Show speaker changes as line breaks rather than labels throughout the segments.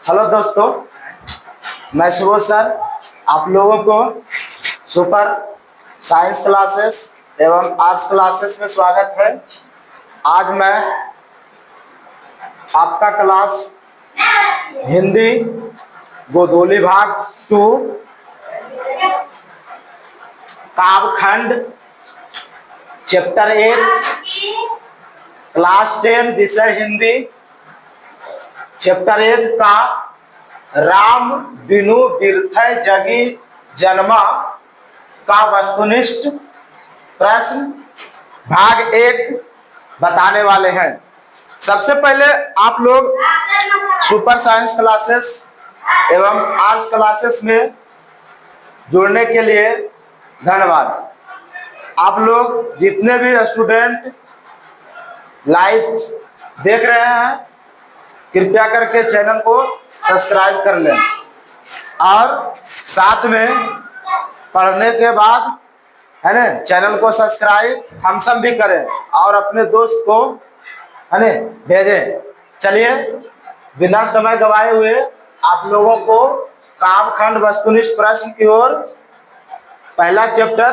Hello दोस्तों, मैं Subodh sir आप लोगों को सुपर साइंस क्लासेस एवं आर्ट्स क्लासेस में स्वागत है। आज मैं आपका क्लास हिंदी गोधूली भाग 2 काव्यखंड चैप्टर 8 क्लास 10 विषय हिंदी चैप्टर 8 का राम बिनु बिरथै जगी जन्मा का वस्तुनिष्ठ प्रश्न भाग 1 बताने वाले हैं। सबसे पहले आप लोग सुपर साइंस क्लासेस एवं आर्ट्स क्लासेस में जुड़ने के लिए धन्यवाद। आप लोग जितने भी स्टूडेंट लाइव देख रहे हैं कृपया करके चैनल को सब्सक्राइब कर लें और साथ में पढ़ने के बाद है ना चैनल को सब्सक्राइब थम्स अप भी करें और अपने दोस्त को है ना भेजें। चलिए बिना समय गवाए हुए आप लोगों को काव्यखंड वस्तुनिष्ठ प्रश्न की ओर पहला चैप्टर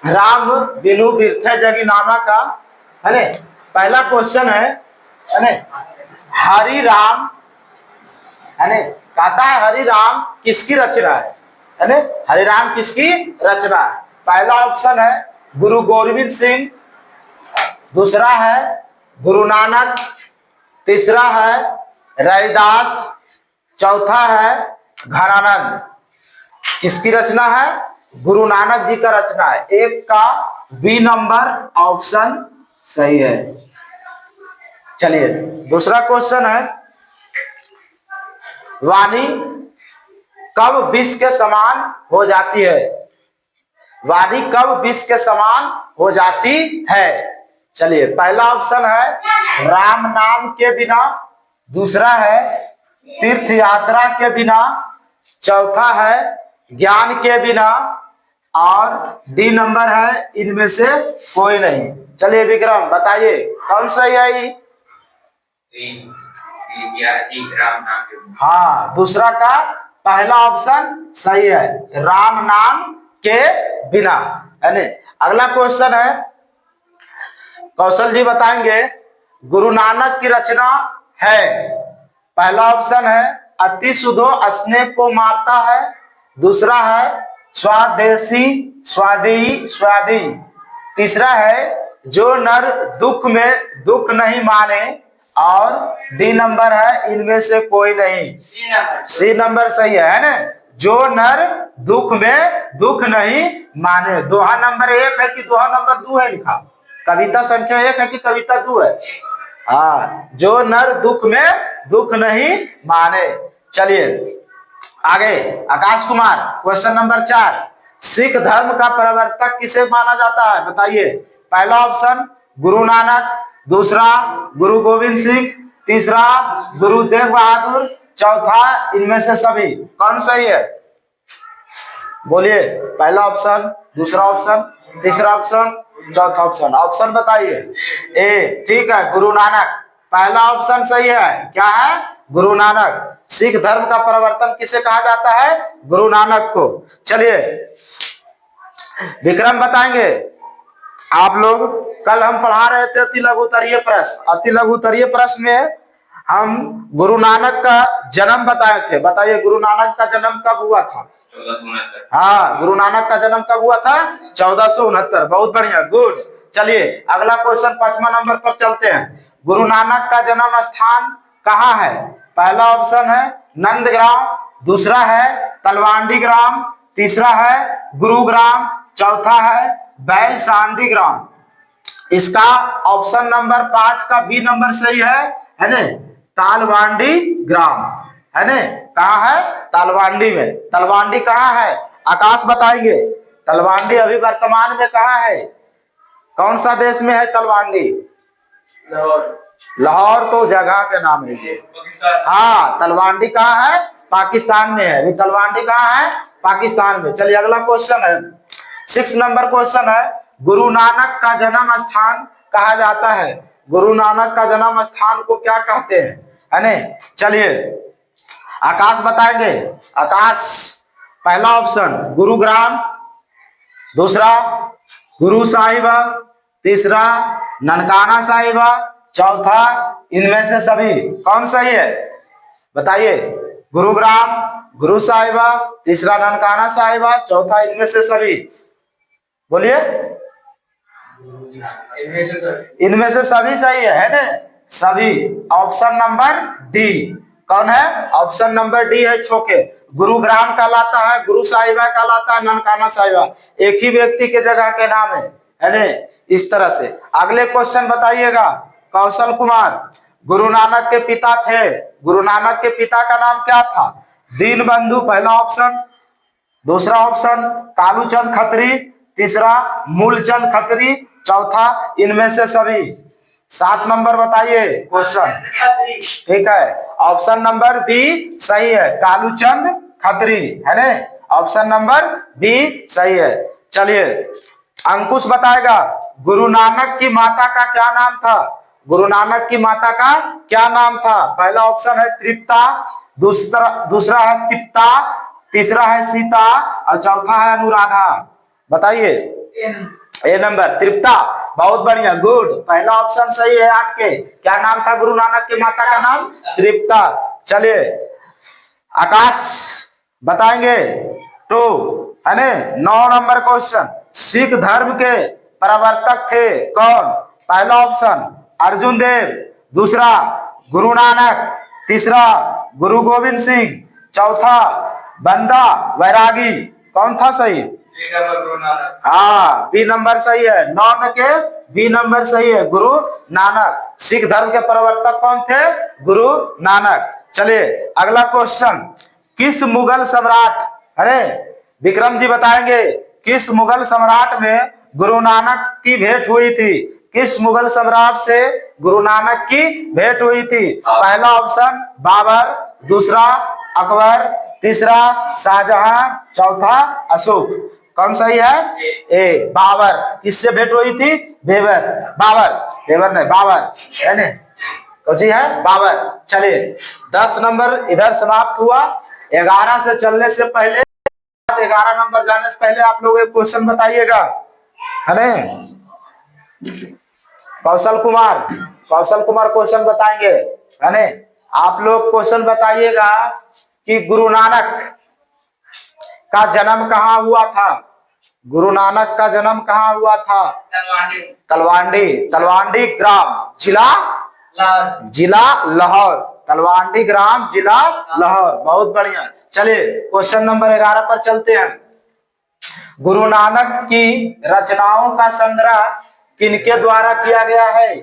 राम बिनु बिरथै जगी नामा का है ना पहला क्वेश्चन है ना हरि राम है ना कहता है हरि राम किसकी रचना है ना हरि राम किसकी रचना है। पहला ऑप्शन है गुरु गोविंद सिंह, दूसरा है गुरु नानक, तीसरा है रैदास, चौथा है घनानंद। किसकी रचना है? गुरु नानक जी का रचना है। एक का बी नंबर ऑप्शन सही है। चलिए दूसरा क्वेश्चन है वाणी कब विष के समान हो जाती है? वाणी कब विष के समान हो जाती है? चलिए पहला ऑप्शन है राम नाम के बिना, दूसरा है तीर्थ यात्रा के बिना, चौथा है ज्ञान के बिना और डी नंबर है इनमें से कोई नहीं। चलिए विक्रम बताइए कौन सही है? हाँ दूसरा का पहला ऑप्शन सही है राम नाम के बिना है ना। अगला क्वेश्चन है कौशल जी बताएंगे गुरु नानक की रचना है। पहला ऑप्शन है अति सुधो स्नेह को मारता है, दूसरा है स्वादेशी स्वादी स्वादी, तीसरा है जो नर दुख में दुख नहीं माने और डी नंबर है इनमें से कोई नहीं। सी नंबर सही है ना जो नर दुख में दुख नहीं माने। दोहा नंबर 1 है कि दोहा नंबर 2 है लिखा? कविता संख्या 1 है कि कविता 2 है? हाँ जो नर दुख में दुख नहीं माने। चलिए आगे आकाश कुमार क्वेश्चन नंबर 4 सिख धर्म का प्रवर्तक किसे माना जाता है? बताइए। पहला ऑप्शन गुरु नानक, दूसरा गुरु गोविंद सिंह, तीसरा गुरु तेग बहादुर, चौथा इनमें से सभी। कौन सही है? बोलिए। पहला ऑप्शन, दूसरा ऑप्शन, तीसरा ऑप्शन, चौथा ऑप्शन। ऑप्शन बताइए। ए ठीक है गुरु नानक पहला ऑप्शन सही है। क्या है? गुरु नानक। सिख धर्म का प्रवर्तन किसे कहा जाता है? गुरु नानक को। चलिए विक्रम बताएंगे। आप लोग कल हम पढ़ा रहे थे अति लघु उत्तरीय प्रश्न। अति लघु उत्तरीय प्रश्न में हम गुरु नानक का जन्म बताए थे। बताइए गुरु नानक का जन्म कब हुआ था? 1469। हाँ गुरु नानक का जन्म कब हुआ था? 1469। बहुत बढ़िया, गुड। चलिए अगला क्वेश्चन 5वां नंबर पर चलते हैं। गुरु नानक का जन्म स्थान कहाँ है? पहला ऑप्शन है नंदग्राम, दूसरा है तलवांडी ग्राम, तीसरा है गुरुग्राम, चौथा है बैल सांडी ग्राम। इसका ऑप्शन नंबर 5 का बी नंबर सही है ना तालवांडी ग्राम है ना। कहाँ है? तालवांडी में। तलवांडी कहाँ है? आकाश बताएंगे। तलवांडी अभी वर्तमान में कहाँ है? कौन सा देश में है तलवांडी? लाहौर तो जगह के नाम है। हाँ तलवांडी कहाँ है? पाकिस्तान में है। तलवांडी कहाँ है? पाकिस्तान में। चलिए अगला क्वेश्चन है 6 नंबर क्वेश्चन है गुरु नानक का जन्म स्थान कहा जाता है? गुरु नानक का जन्म स्थान को क्या कहते हैं? है ना। चलिए आकाश बताएंगे। आकाश पहला ऑप्शन गुरुग्राम, दूसरा गुरु साहिबा, तीसरा ननकाना साहिबा, चौथा इनमें से सभी। कौन सही है बताइए। गुरुग्राम, गुरु साहिबा, तीसरा ननकाना साहिबा, चौथा इनमें से सभी। बोलिए। इनमें से सभी सही है ना? सभी। Option number D. कौन है? ऑप्शन नंबर डी है छोके। गुरुग्राम कहलाता है, गुरु साहिबा कहलाता है, ननकाना साहिबा एक ही व्यक्ति के जगह के नाम है ना? इस तरह से। अगले क्वेश्चन बताइएगा। कौशल कुमार गुरु नानक के पिता थे। गुरु नानक के पिता का नाम क्या था? दीन बंधु पहला ऑप्शन, दूसरा ऑप्शन कालूचंद खत्री, तीसरा मूलचंद खत्री, चौथा इनमें से सभी। 7 नंबर बताइए क्वेश्चन। ठीक है, ऑप्शन नंबर बी सही है, कालूचंद खत्री है ना? ऑप्शन नंबर बी सही है। चलिए अंकुश बताएगा गुरु नानक की माता का क्या नाम था? गुरु नानक की माता का क्या नाम था? पहला ऑप्शन है तृप्ता, दूसरा है तिप्ता, तीसरा है सीता और चौथा है अनुराधा। बताइए। ए नंबर तृप्ता। बहुत बढ़िया, गुड। पहला ऑप्शन सही है 8 के। क्या नाम था गुरु नानक की माता का नाम? तृप्ता। चलिए आकाश बताएंगे 2 है ना? 9 नंबर क्वेश्चन। सिख धर्म के प्रवर्तक थे कौन? पहला ऑप्शन अर्जुन देव, दूसरा गुरु नानक, तीसरा गुरु गोविंद सिंह, चौथा बंदा वैरागी। कौन था सही? हाँ, बी नंबर सही है। 9 के बी नंबर सही है, गुरु नानक। सिख धर्म के प्रवर्तक कौन थे? गुरु नानक। चलिए अगला क्वेश्चन। किस मुगल सम्राट, अरे विक्रम जी बताएंगे, किस मुगल सम्राट में गुरु नानक की भेंट हुई थी? किस मुगल सम्राट से गुरु नानक की भेंट हुई थी? पहला ऑप्शन बाबर, दूसरा अकबर, तीसरा शाहजहां, चौथा अशोक। कौन सही है? ए बाबर। किससे भेंट हुई थी? बेबर, बाबर, बेबर नहीं बाबर है ना? कौन सी है? बाबर। चलिए 10 नंबर इधर समाप्त हुआ। 11 से चलने से पहले, 11 नंबर जाने से पहले आप लोग एक क्वेश्चन बताइएगा है ना? कौशल कुमार क्वेश्चन बताएंगे है ना? आप लोग क्वेश्चन बताइएगा कि गुरु नानक का जन्म कहाँ हुआ था? गुरु नानक का जन्म कहाँ हुआ था? तलवांडी ग्राम, जिला लाहौर। तलवांडी ग्राम, जिला लाहौर। बहुत बढ़िया। चलिए क्वेश्चन नंबर 11 पर चलते हैं। गुरु नानक की रचनाओं का संग्रह किनके द्वारा किया गया है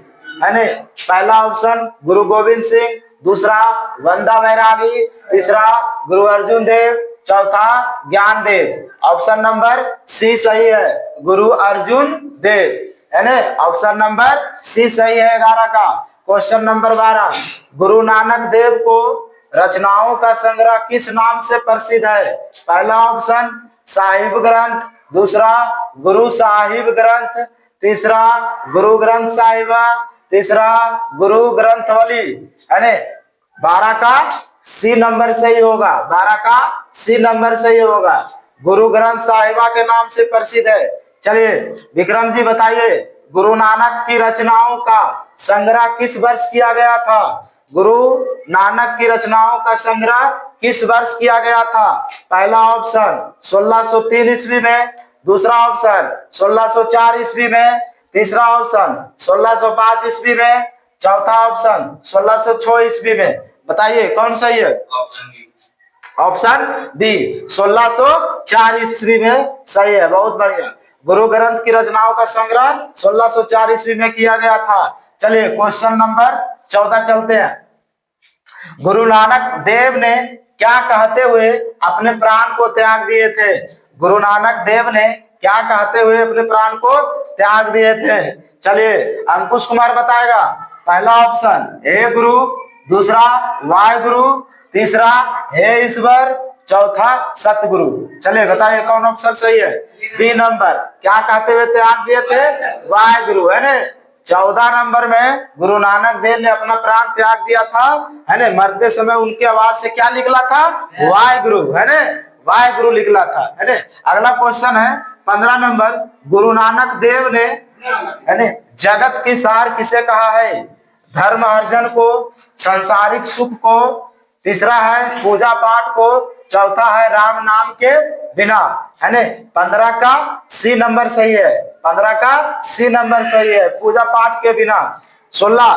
ना? पहला ऑप्शन गुरु गोविंद सिंह, दूसरा वंदा वैरागी, तीसरा गुरु अर्जुन देव, चौथा ज्ञान देव। ऑप्शन नंबर सी सही है, गुरु अर्जुन देव है ना? ऑप्शन नंबर सी सही है 11 का। Question number 12। गुरु नानक देव को रचनाओं का संग्रह किस नाम से प्रसिद्ध है? पहला ऑप्शन साहिब ग्रंथ, दूसरा गुरु साहिब ग्रंथ, तीसरा गुरु ग्रंथ साहिबा, तीसरा गुरु ग्रंथवली है ना? 12 का सी नंबर सही होगा, 12 का सी नंबर सही होगा। गुरु ग्रंथ साहिबा के नाम से प्रसिद्ध है। चलिए विक्रम जी बताइए, गुरु नानक की रचनाओं का संग्रह किस वर्ष किया गया था? गुरु नानक की रचनाओं का संग्रह किस वर्ष किया गया था? पहला ऑप्शन 1603 ईस्वी में, दूसरा ऑप्शन 1604 ईस्वी में, तीसरा ऑप्शन 1605 ईस्वी में, चौथा ऑप्शन 1606 ईस्वी में। बताइए कौन सही है? ऑप्शन बी 1604 ईस्वी में सही है। बहुत बढ़िया। गुरु ग्रंथ की रचनाओं का संग्रह 1604 ईस्वी में किया गया था। चलिए क्वेश्चन नंबर 14 चलते हैं। गुरु नानक देव ने क्या कहते हुए अपने प्राण को त्याग दिए थे? गुरु नानक देव ने क्या कहते हुए अपने प्राण को त्याग दिए थे? चलिए अंकुश कुमार बताएगा। पहला ऑप्शन हे गुरु, दूसरा वाहे गुरु, तीसरा हे ईश्वर, चौथा सतगुरु। चलिए बताइए कौन ऑप्शन सही है? B number. क्या कहते हुए त्याग दिए थे? वाहे गुरु है ना? 14 नंबर में गुरु नानक देव ने अपना प्राण त्याग दिया था, है ना। मरते समय उनकी आवाज से क्या निकला था? वाहेगुरु, है ना, वाहेगुरु निकला था, है ना। अगला क्वेश्चन है 15 नंबर, गुरु नानक देव ने, है ना, जगत की सार किसे कहा है? धर्म अर्जन को, सांसारिक सुख को, तीसरा है पूजा पाठ को, चौथा है राम नाम के बिना, है ना। 15 का सी नंबर सही है, 15 का सी नंबर सही है, पूजा पाठ के बिना। 16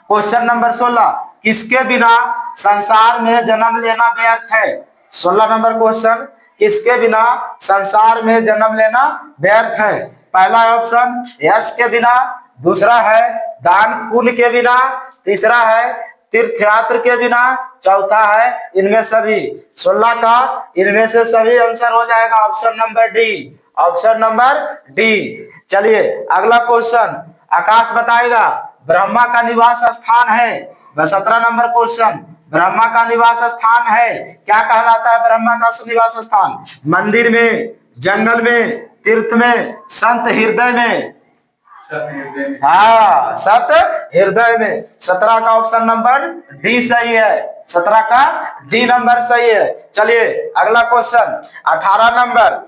क्वेश्चन नंबर 16, किसके बिना संसार में जन्म लेना व्यर्थ है? 16 नंबर क्वेश्चन, किसके बिना संसार में जन्म लेना व्यर्थ है? पहला ऑप्शन यश के बिना, दूसरा है दान पुण्य के बिना, तीसरा है तीर्थयात्र के बिना, चौथा है इनमें सभी। 16 का इनमें से सभी आंसर हो जाएगा option number D, option number D. चलिए अगला क्वेश्चन, आकाश बताएगा ब्रह्मा का निवास स्थान है। 17 नंबर क्वेश्चन, ब्रह्मा का निवास स्थान है, क्या कहलाता है ब्रह्मा का निवास स्थान? मंदिर में, जंगल में, तीर्थ में, संत हृदय में? हाँ, सत हृदय में। 17 का ऑप्शन नंबर डी सही है, 17 का डी नंबर सही है। चलिए अगला क्वेश्चन 18 नंबर,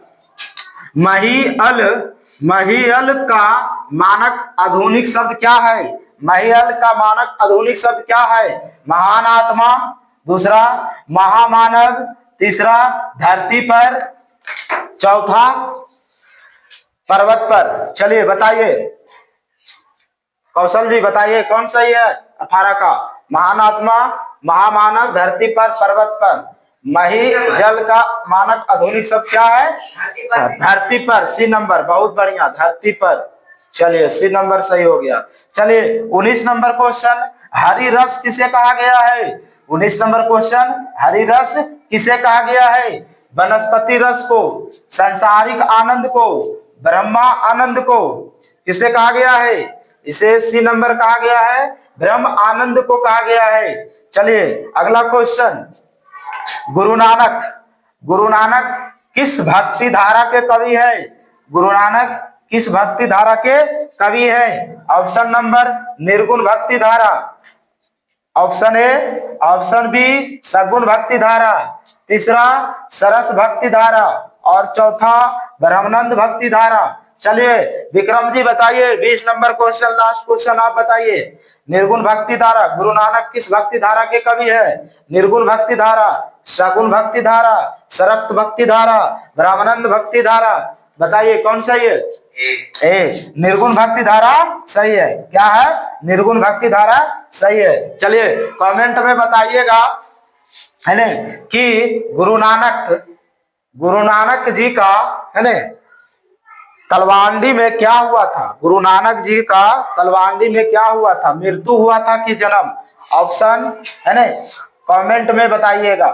महियल का मानक आधुनिक शब्द क्या है? महियल का मानक आधुनिक शब्द क्या है? महान आत्मा, दूसरा महामानव, तीसरा धरती पर, चौथा पर्वत पर। चलिए बताइए कौशल जी, बताइए कौन सही है? 18 का महान आत्मा, महामानव, धरती पर, पर्वत पर। मही जल का मानक आधुनिक शब्द क्या है? धरती पर, सी नंबर, बहुत बढ़िया, धरती पर। चलिए सी नंबर सही हो गया। चलिए 19 नंबर क्वेश्चन, हरि रस किसे कहा गया है? 19 नंबर क्वेश्चन, हरि रस किसे कहा गया है? वनस्पति रस को, सांसारिक आनंद को, ब्रह्मा आनंद को किसे कहा गया है? इसे सी नंबर कहा गया है, ब्रह्म आनंद को कहा गया है। चलिए अगला क्वेश्चन, गुरु नानक किस भक्ति धारा के कवि है? गुरु नानक किस भक्ति धारा के कवि है? ऑप्शन नंबर निर्गुण भक्ति धारा, ऑप्शन ए, ऑप्शन बी सगुण भक्ति धारा, तीसरा सरस भक्ति धारा और चौथा ब्रह्मानंद भक्ति धारा। चलिए विक्रम जी बताइए 20 नंबर क्वेश्चन, लास्ट क्वेश्चन आप बताइए। निर्गुण भक्ति धारा गुरु नानक किस भक्ति धारा के कवि है? निर्गुण भक्ति धारा, सगुण भक्ति धारा, सरक्त भक्ति धारा, ब्रह्मानंद भक्ति धारा, बताइए कौन सही है? ए, निर्गुण भक्ति धारा सही है। क्या है? निर्गुण भक्ति धारा सही है। चलिए कमेंट में बताइएगा, है ना, कि गुरु नानक जी का, है ना, तलवांडी में क्या हुआ था? गुरु नानक जी का तलवांडी में क्या हुआ था? मृत्यु हुआ था कि जन्म? ऑप्शन, है ना, कमेंट में बताइएगा।